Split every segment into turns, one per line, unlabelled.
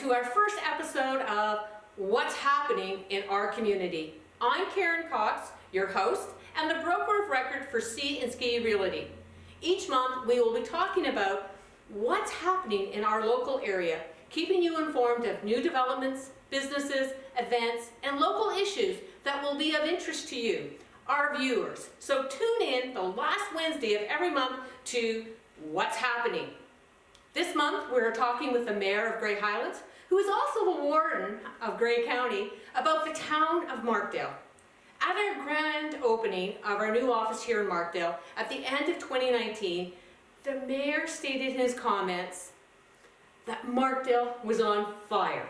to our first episode of What's Happening in Our Community. I'm Karen Cox, your host and the broker of record for Sea and Ski Realty. Each month we will be talking about what's happening in our local area, keeping you informed of new developments, businesses, events, and local issues that will be of interest to you, our viewers. So tune in the last Wednesday of every month to What's Happening. This month we're talking with the Mayor of Grey Highlands, who is also the Warden of Grey County, about the town of Markdale. At our grand opening of our new office here in Markdale at the end of 2019, the Mayor stated in his comments that Markdale was on fire.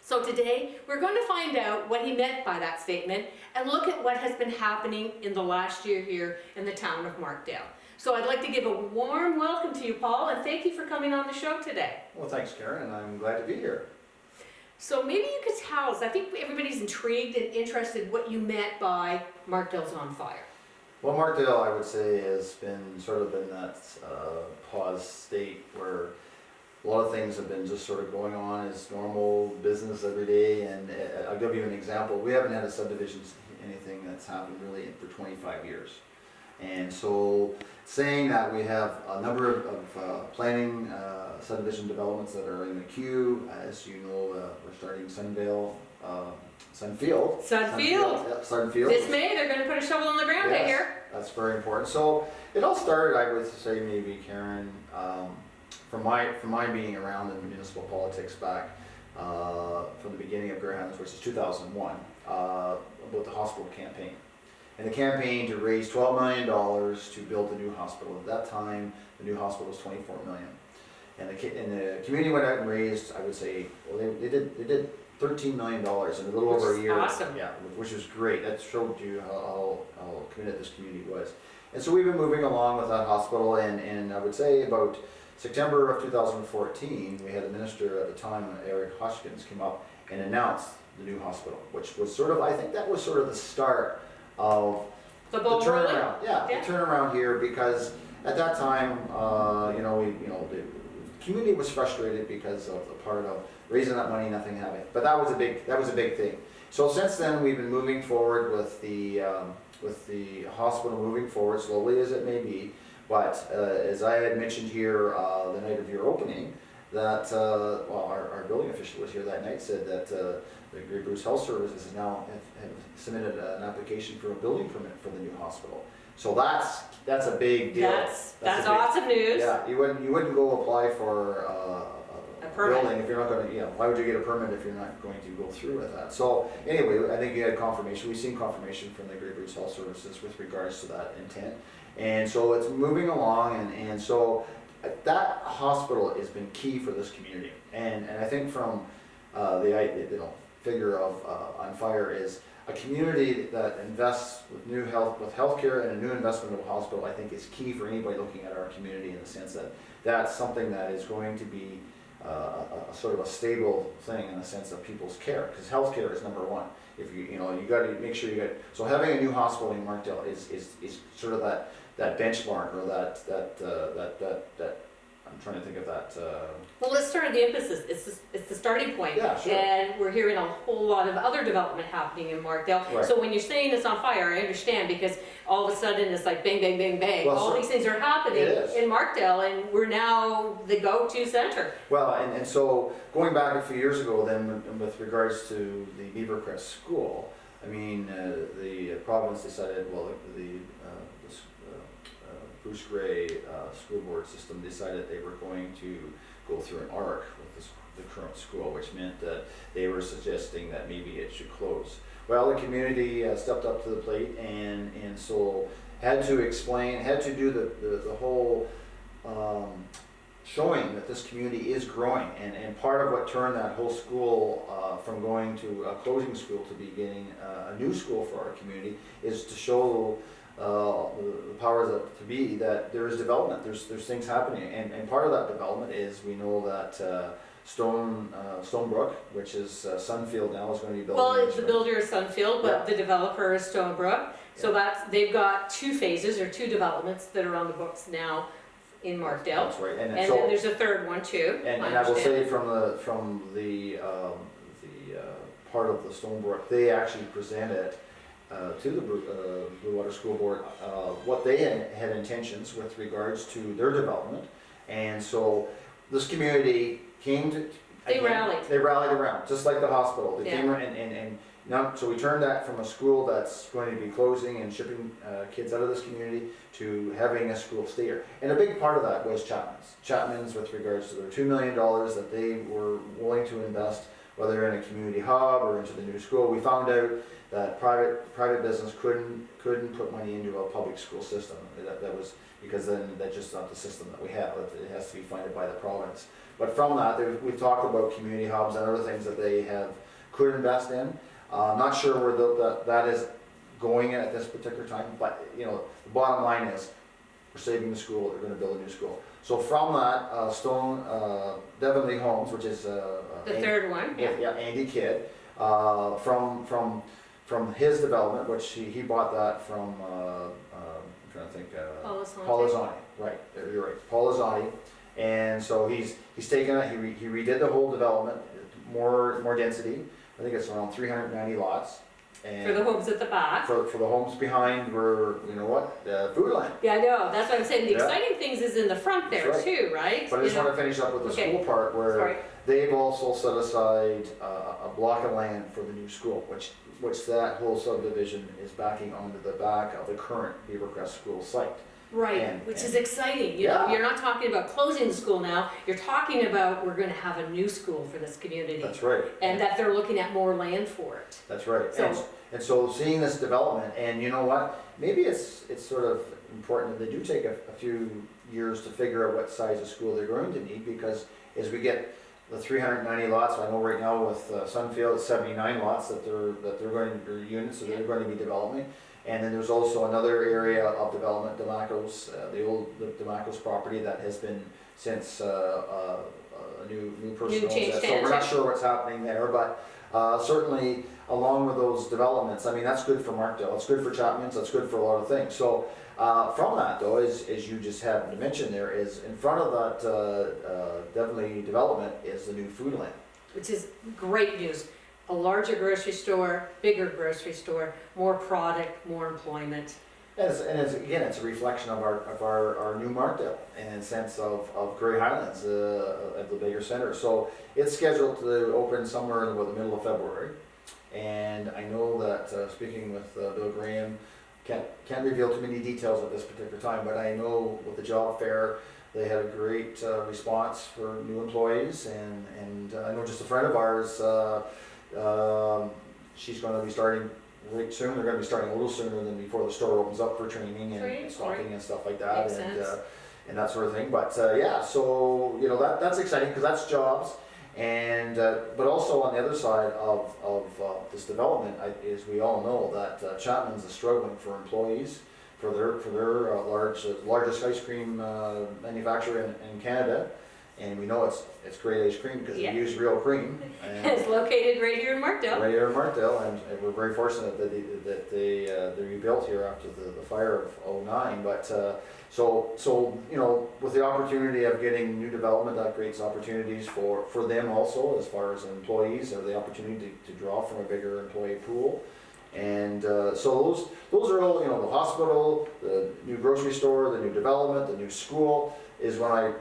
So today we're going to find out what he meant by that statement and look at what has been happening in the last year here in the town of Markdale. So I'd like to give a warm welcome to you, Paul, and thank you for coming on the show today.
Well, thanks, Karen, and I'm glad to be here.
So maybe you could tell us, I think everybody's intrigued and interested what you meant by Markdale's on fire.
Well, Markdale, I would say, has been sort of in that pause state where a lot of things have been just sort of going on as normal business every day. And I'll give you an example. We haven't had a subdivision, anything that's happened really for 25 years. And so saying that we have a number of planning subdivision developments that are in the queue. As you know, we're starting Sunfield.
This May, they're going to put a shovel in the ground right here.
That's very important. So it all started, I would say, maybe, Karen, from my being around in municipal politics back from the beginning of Grey Highlands, which is 2001, about the hospital campaign. And the campaign to raise $12 million to build a new hospital. At that time, the new hospital was $24 million. And the community went out and raised, I would say, well, they did $13 million in a little over a year.
Awesome.
Yeah, which was great. That showed you how committed this community was. And so we've been moving along with that hospital, and I would say about September of 2014, we had a minister at the time, Eric Hoskins, came up and announced the new hospital, which was sort of, I think that was sort of the start of
the
turnaround. Yeah, the turnaround here, because at that time, the community was frustrated because of the part of raising that money, nothing happening. But that was a big thing. So since then, we've been moving forward with the hospital, moving forward slowly as it may be. But as I had mentioned here the night of your opening, that our building official was here that night, said that the Great Bruce Health Services has now have submitted an application for a building permit for the new hospital. So that's a big deal.
That's awesome news.
Yeah, you wouldn't go apply for a building if you're not going to. Why would you get a permit if you're not going to go through with that? So anyway, I think you had confirmation. We've seen confirmation from the Grey Bruce Health Services with regards to that intent, and so it's moving along, and so that hospital has been key for this community, and I think from the figure of On Fire is a community that invests with healthcare, and a new investment of a hospital, I think, is key for anybody looking at our community, in the sense that that's something that is going to be a sort of a stable thing in the sense of people's care, because healthcare is number one. If you got to make sure you get, so having a new hospital in Markdale is sort of that benchmark, or that I'm trying to think of that.
Well, let's start at the emphasis. It's the starting point.
Yeah, sure.
And we're hearing a whole lot of other development happening in Markdale.
Right.
So when you're saying it's on fire, I understand, because all of a sudden it's like bang, bang, bang, bang.
Well,
all these things are happening in Markdale, and we're now the go-to center.
Well, and so going back a few years ago, then with regards to the Bieber Crest school, I mean, the province decided, well, the Bruce Grey school board system decided they were going to go through an arc with the current school, which meant that they were suggesting that maybe it should close. Well, the community stepped up to the plate, and so had to do the whole showing that this community is growing, and part of what turned that whole school from going to a closing school to beginning a new school for our community is to show the powers that to be that there is development, there's things happening, and part of that development is, we know that Stonebrook, which is Sunfield now, is going to be built.
Well, the builder is Sunfield, but the developer is Stonebrook. So they've got two phases, or two developments that are on the books now in Markdale.
That's right.
And
So,
then there's a third one too.
and I will say from the part of the Stonebrook, they actually presented to the Blue Water School Board what they had intentions with regards to their development. And so this community came to...
They rallied.
They rallied around, just like the hospital. They
Yeah.
came and now, so we turned that from a school that's going to be closing and shipping kids out of this community to having a school stay here. And a big part of that was Chapman's with regards to their $2 million that they were willing to invest, whether in a community hub or into the new school. We found out that private business couldn't put money into a public school system. That was because then that's just not the system that we have. It has to be funded by the province. But from that, we've talked about community hubs and other things that they could invest in. Not sure where that is going at this particular time, but the bottom line is we're saving the school. They're going to build a new school. So from that, Devonley Homes, which is
The third one.
yeah, Andy Kidd, from his development, which he bought that from I'm trying to think. Paul Azani. Right, you're right. Paul Azani. And so he's taken it, he redid the whole development, more density. I think it's around 390 lots. And
For the homes at the back.
for the homes behind were, food land.
Yeah, I know. That's what I'm saying. The
Yeah.
exciting things is in the front there
That's right.
too, right?
But I just want to finish up with the
Okay.
school part where
Sorry.
they've also set aside a block of land for the new school, which that whole subdivision is backing onto the back of the current Bieber Crest school site.
Right, which is exciting. You know,
Yeah.
you're not talking about closing the school now. You're talking about we're going to have a new school for this community.
That's right.
And that they're looking at more land for it.
That's right.
So-
And so seeing this development, and you know what, maybe it's sort of important that they do take a few years to figure out what size of school they're going to need, because as we get the 390 lots, I know right now with Sunfield, it's 79 lots that they're going to, units that they're going to be developing. And then there's also another area of development, Demaco's, the old Demaco's property that has been since a new person owns
changed
that. So we're not
hands.
sure what's happening there, but certainly along with those developments, I mean, that's good for Markdale, it's good for Chapman's, that's good for a lot of things. So from that though, as you just happened to mention there, is in front of that definitely development is the new food land.
Which is great news. A larger grocery store, bigger grocery store, more product, more employment.
And it's a reflection of our new Markdale, and in a sense of Grey Highlands at the bigger center. So it's scheduled to open somewhere in about the middle of February. And I know that speaking with Bill Graham, can't reveal too many details at this particular time, but I know with the job fair, they had a great response for new employees, and I know just a friend of ours, she's going to be starting right soon. They're going to be starting a little sooner than before the store opens up for training and stocking and stuff like that,
Makes sense.
And that sort of thing. But yeah, so that's exciting because that's jobs, and but also on the other side of this development, is we all know that Chapman's is struggling for employees for their largest ice cream manufacturer in Canada. And we know it's great ice cream because
Yeah.
they use real cream. And
It's located right here in Markdale.
right here in Markdale, and we're very fortunate that they rebuilt here after the fire of '09. But so with the opportunity of getting new development, that creates opportunities for them also as far as employees, or the opportunity to draw from a bigger employee pool. And so those are all, the hospital, the new grocery store, the new development, the new school, is when I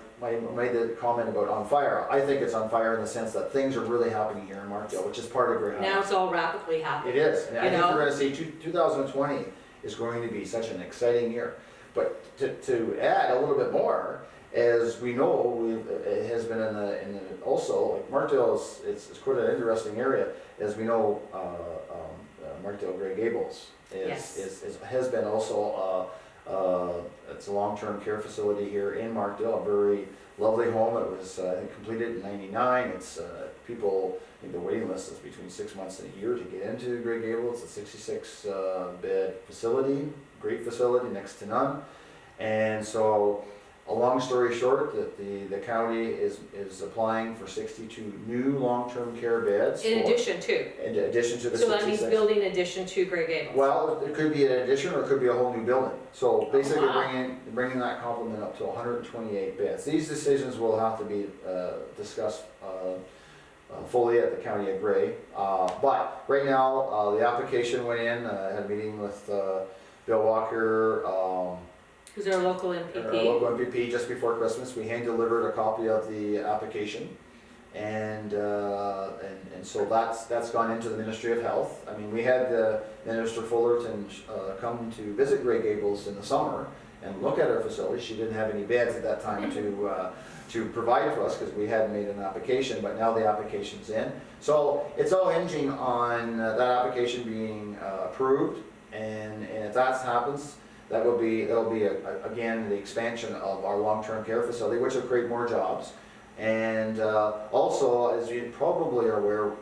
made the comment about on fire. I think it's on fire in the sense that things are really happening here in Markdale, which is part of Grey Highlands.
Now it's all rapidly happening.
It is, and I think
know?
we're going to see 2020 is going to be such an exciting year. But to add a little bit more, as we know, it has been in the also, like Markdale it's quite an interesting area. As we know, Markdale Grey Gables has been also it's a long-term care facility here in Markdale, a very lovely home. It was completed in '99. It's people, I think the waiting list is between 6 months and a year to get into Grey Gables. It's a 66 bed facility, great facility, next to none. And so a long story short, that the county is applying for 62 new long-term care beds.
In addition to
the
so that means
66.
building addition to Grey Gables.
Well, it could be an addition or it could be a whole new building. So basically
wow.
bringing that complement up to 128 beds. These decisions will have to be discussed fully at the County of Grey. But right now, the application went in. I had a meeting with Bill Walker,
who's our local
our
MPP.
local MPP, just before Christmas. We hand delivered a copy of the application. And so that's gone into the Ministry of Health. I mean, we had Minister Fullerton come to visit Grey Gables in the summer and look at our facility. She didn't have any beds at that time to provide for us because we hadn't made an application, but now the application's in. So it's all hinging on that application being approved, and if that happens, that'll be again the expansion of our long-term care facility, which will create more jobs. And also, as you probably are aware,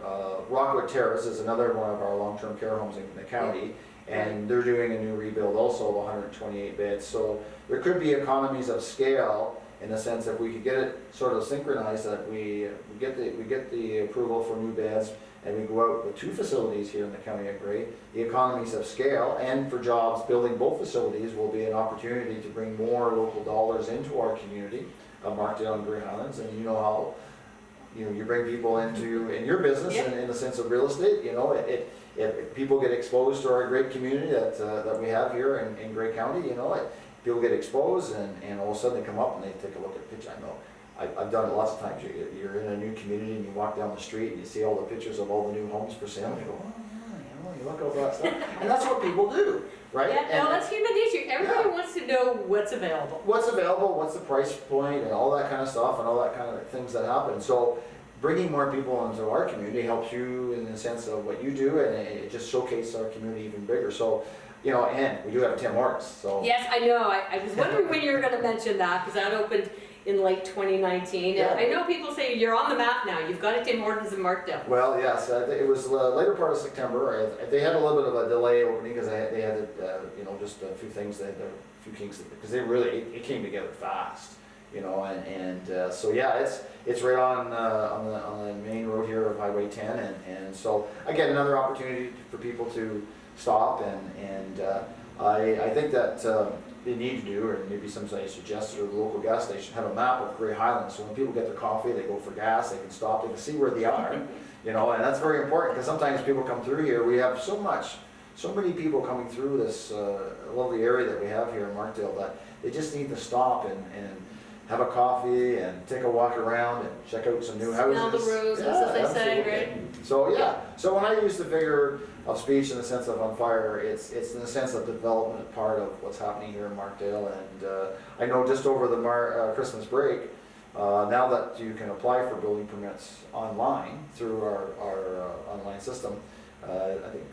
Rockwood Terrace is another one of our long-term care homes in the county, and they're doing a new rebuild also of 128 beds. So there could be economies of scale in the sense that we could get it sort of synchronized, that we get the approval for new beds, and we go out with 2 facilities here in the County of Grey. The economies of scale, and for jobs, building both facilities will be an opportunity to bring more local dollars into our community of Markdale and Grey Highlands. And you know how you bring people into your business, in the sense of real estate. If people get exposed to our great community that we have here in Grey County, people get exposed, and all of a sudden they come up and they take a look at pictures. I know I've done it lots of times. You're in a new community and you walk down the street and you see all the pictures of all the new homes for sale, and you go, oh yeah, you look over that stuff. And that's what people do, right?
Yeah, no, that's human nature. Everybody wants to know what's available.
What's available, what's the price point, and all that kind of stuff, and all that kind of things that happen. So bringing more people into our community helps you in the sense of what you do, and it just showcases our community even bigger. So, and we do have Tim Hortons. So
yes, I know. I was wondering when you were going to mention that, because that opened in late 2019.
Yeah.
I know people say you're on the map now. You've got a Tim Hortons in Markdale.
Well, yes, it was later part of September. They had a little bit of a delay opening because they had just a few things, a few kinks, because it came together fast, so yeah, it's right on the main road here of Highway 10, and so again, another opportunity for people to stop, and I think that they need to do, or maybe somebody suggested, or the local gas station have a map of Grey Highlands, so when people get their coffee, they go for gas, they can stop, they can see where they are, and that's very important, because sometimes people come through here. We have so many people coming through this lovely area that we have here in Markdale that they just need to stop and have a coffee and take a walk around and check out some new houses.
Smell the roses, as they say, right?
So so when I use the figure of speech in the sense of on fire, it's in the sense of development part of what's happening here in Markdale. And I know just over the Christmas break, now that you can apply for building permits online through our online system, I think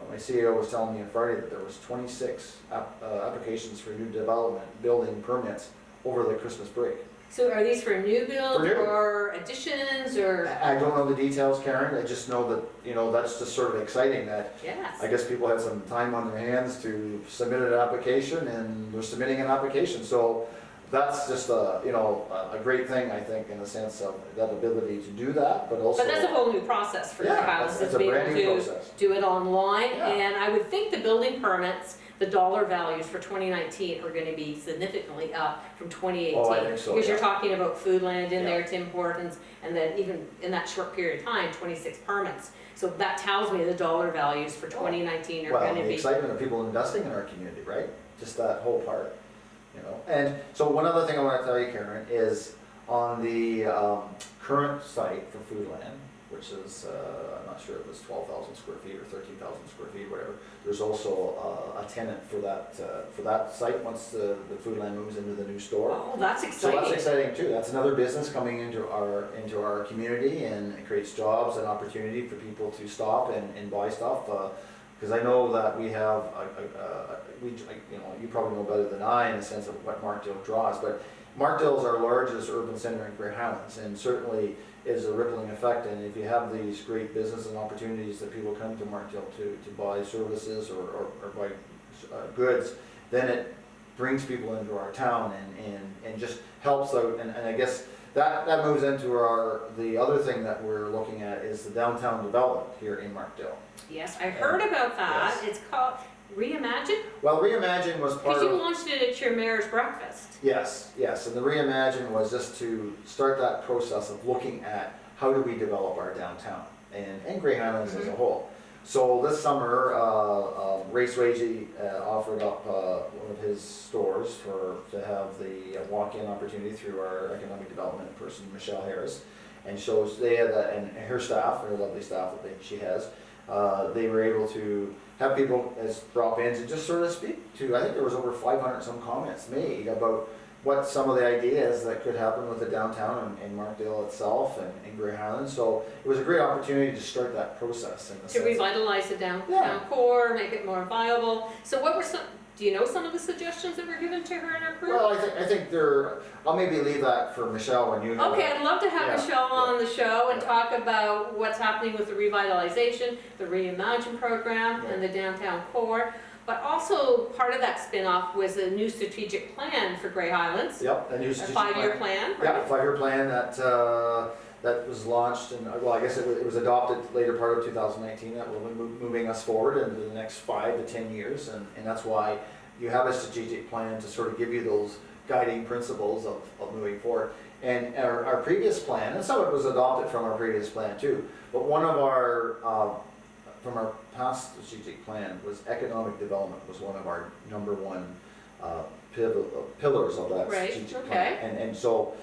my CEO was telling me on Friday that there was 26 applications for new development building permits over the Christmas break.
So are these for new builds or additions, or?
I don't know the details, Karen. I just know that, that's just sort of exciting that
Yes.
I guess people had some time on their hands to submit an application, and they're submitting an application. So that's just a great thing, I think, in the sense of that ability to do that, but also.
But that's a whole new process for your house,
it's
to
a
be
brand
able
new
to
process.
do it online.
Yeah.
And I would think the building permits, the dollar values for 2019 are going to be significantly up from 2018.
Oh, I think so,
because you're talking about Foodland in
Yeah.
there, Tim Hortons, and then even in that short period of time, 26 permits. So that tells me the dollar values for 2019 are going to
the
be.
excitement of people investing in our community, right? Just that whole part, And so one other thing I want to tell you, Karen, is on the current site for Foodland, which is, I'm not sure if it was 12,000 square feet or 13,000 square feet, whatever. There's also a tenant for that site once the Foodland moves into the new store.
Oh, that's exciting.
So that's exciting too. That's another business coming into our community, and it creates jobs and opportunity for people to stop and buy stuff. Because I know that we have, you probably know better than I in the sense of what Markdale draws, but Markdale is our largest urban center in Grey Highlands, and certainly is a rippling effect. And if you have these great business and opportunities that people come to Markdale to buy services or buy goods, then it brings people into our town and just helps out. And I guess that moves into the other thing that we're looking at is the downtown development here in Markdale.
Yes, I heard about that.
Yes.
It's called Reimagine?
Well, Reimagine was part
Because you
of...
launched it at your mayor's breakfast.
Yes, and the Reimagine was just to start that process of looking at how do we develop our downtown and Grey Highlands as a whole. So this summer, Reimagine offered up one of his stores to have the walk-in opportunity through our economic development person, Michelle Harris, and they had and her staff, her lovely staff that she has. They were able to have people as drop-ins and just sort of speak to, I think there was over 500 some comments made about what some of the ideas that could happen with the downtown in Markdale itself and Grey Highlands. So it was a great opportunity to start that process.
To revitalize the downtown core, make it more viable. So what were do you know some of the suggestions that were given to her in her group?
Well, I think I'll maybe leave that for Michelle when you know.
Okay, I'd love to have Michelle on the show and
Yeah.
talk about what's happening with the revitalization, the Reimagine program, and the downtown core. But also part of that spin-off was a new strategic plan for Grey Highlands.
Yep, a new
A
strategic
5-year plan, right?
Yeah, a 5-year plan that was launched, and well, I guess it was adopted later part of 2019. That will be moving us forward into the next 5 to 10 years, and that's why you have a strategic plan to sort of give you those guiding principles of moving forward. And our previous plan, and some of it was adopted from our previous plan too, but one of our from our past strategic plan was economic development was one of our number one pillars of that strategic plan. And so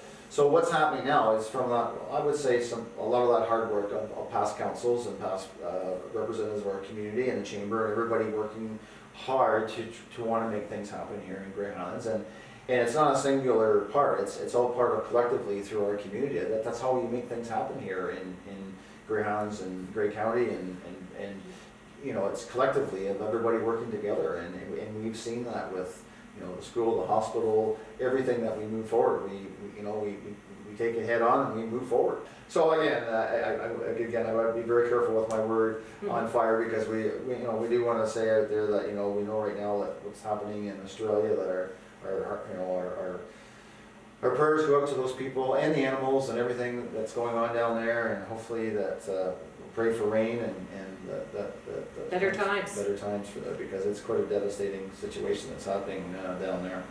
what's happening now is from that, I would say a lot of that hard work of past councils and past representatives of our community and the chamber and everybody working hard to want to make things happen here in Grey Highlands. And it's not a singular part, it's all part of collectively through our community. That's how we make things happen here in Grey Highlands and Grey County and you know, it's collectively of everybody working together, and we've seen that with, you know, the school, the hospital, everything that we move forward, we take it head on and we move forward. So again, I would be very careful with my word on fire, because we do want to say out there that, you know, we know right now that what's happening in Australia, that our prayers go out to those people and the animals and everything that's going on down there, and hopefully that we'll pray for rain and that
Better times
for that, because it's quite a devastating situation that's happening down there.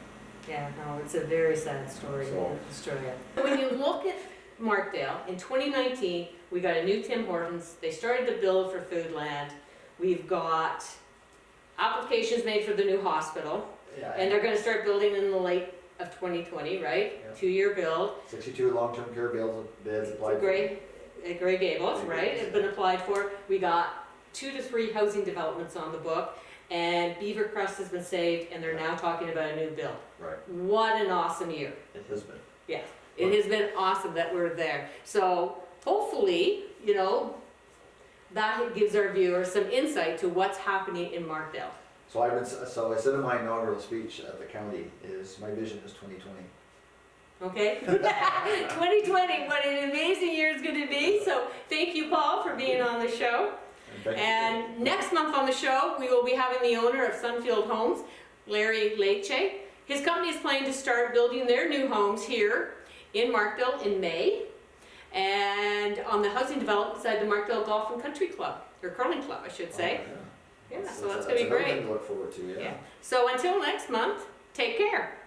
Yeah, no, it's a very sad story in Australia. When you look at Markdale, in 2019, we got a new Tim Hortons. They started to build for Foodland. We've got applications made for the new hospital, and they're going to start building in the late of 2020, right?
Yeah.
2-year build.
62 long-term care beds applied
At Grey Gables, right? It's been applied for. We got 2 to 3 housing developments on the book, and Bieber Crest has been saved, and they're now talking about a new build.
Right.
What an awesome year.
It has been.
Yeah, it has been awesome that we're there. So hopefully, you know, that gives our viewers some insight to what's happening in Markdale.
So I said in my inaugural speech at the county is my vision is 2020.
Okay? 2020, what an amazing year it's going to be. So thank you, Paul, for being on the show. And next month on the show, we will be having the owner of Sunfield Homes, Larry Leche. His company is planning to start building their new homes here in Markdale in May. And on the housing development side, the Markdale Golf and Country Club, or Curling Club, I should say.
Oh,
Yeah, so that's going to be great.
To look forward to, yeah.
So until next month, take care.